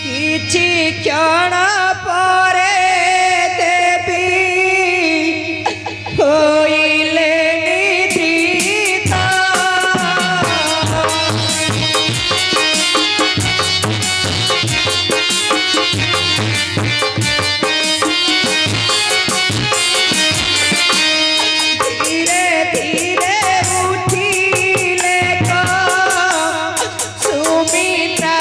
किछि क्षण परे देवी होइले निद्रिता धीरे धीरे उठिले का सुमित्रा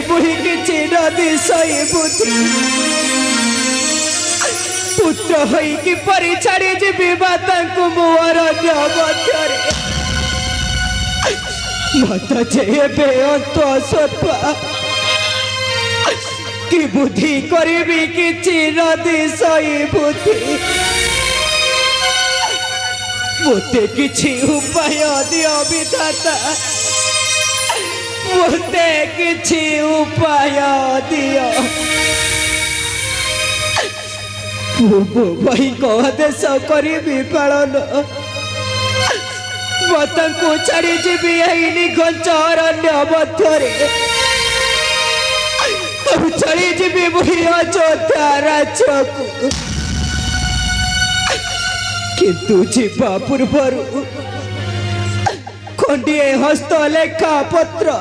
बुढ़ी किसी नदी सही बुद्धि पुत्र होई कि परी छाड़ी जीवी माता को मुआर मध्य माता जे बेअंत सत्वा कि बुद्धि करी किसी नदी सही बुद्धि मोते किसी उपाय दियो विधाता मोते किछि उपाय दियो भाई को देश करी पालन माता को छाड़ी जीवी निघंच अरण्य मध्य छाड़ी जीवी मुही अयोध्या राज्य को किंतु जीवा पूर्वर खंडिए हस्तलेखा पत्र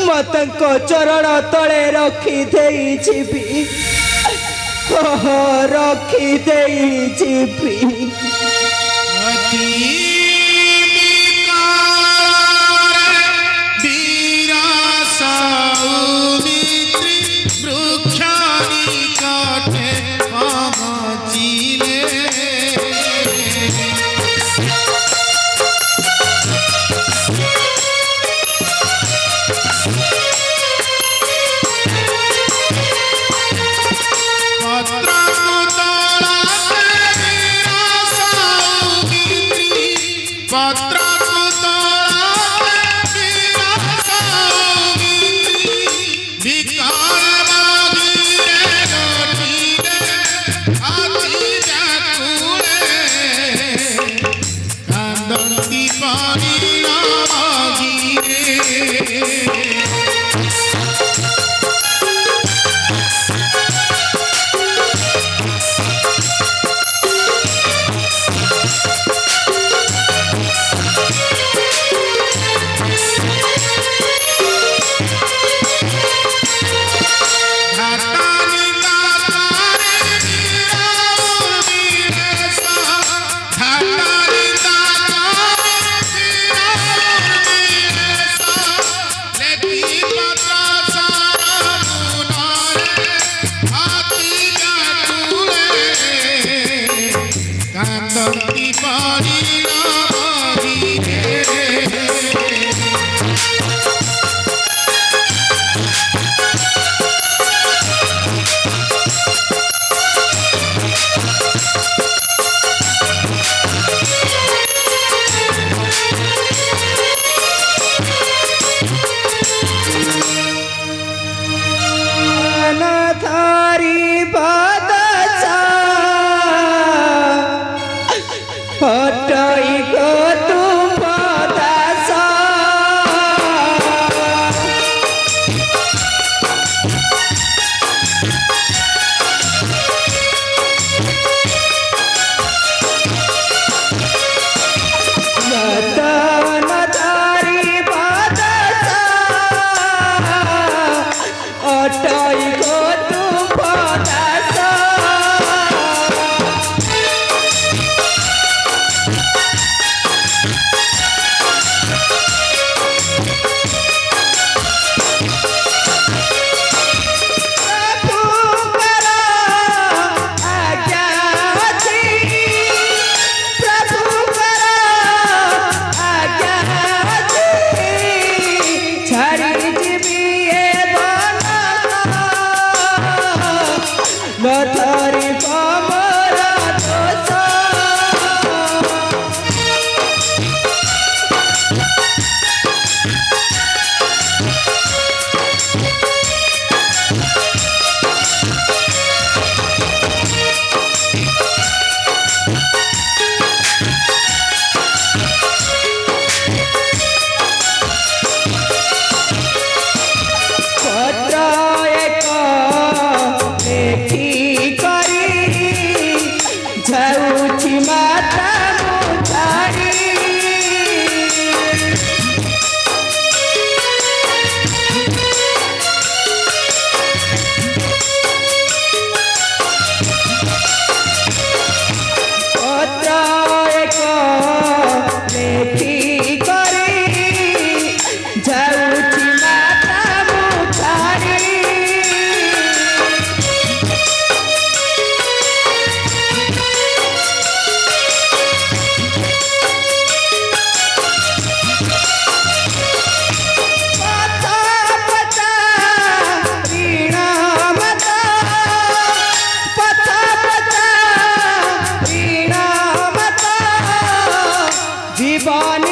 माता चरण तले रखी जीवी रखी जीवी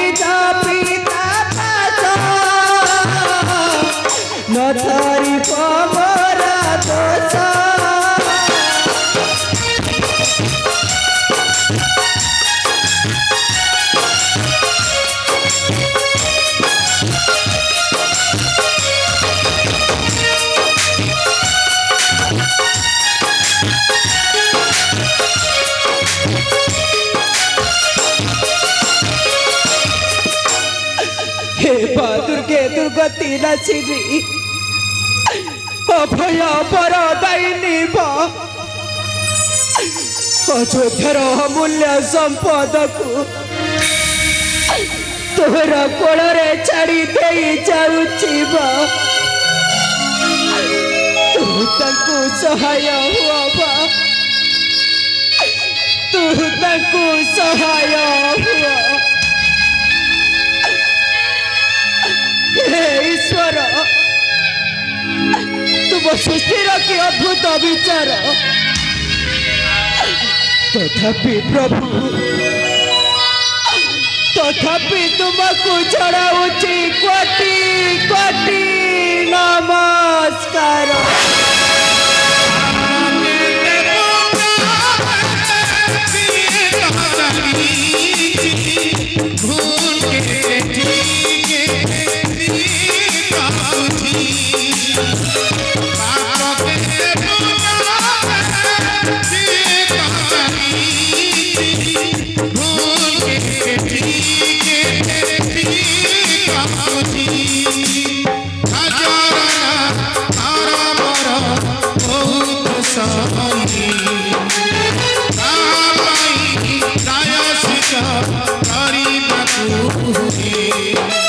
निज पिता न धरी मोरा दोष दुर्गे दुर्गति नाशिनी अभय पर दायिनी अयोध्यार अमूल्य संपद को तोर कोल छाड़ी दे जाऊची तू सहाय हुआ तू सहाय हुआ हे ईश्वर तुम सृष्टिर कि अद्भुत विचार तथापि प्रभु तथापि तुमको चढ़ाऊची कोटि कोटि नमस्कार Hari Baku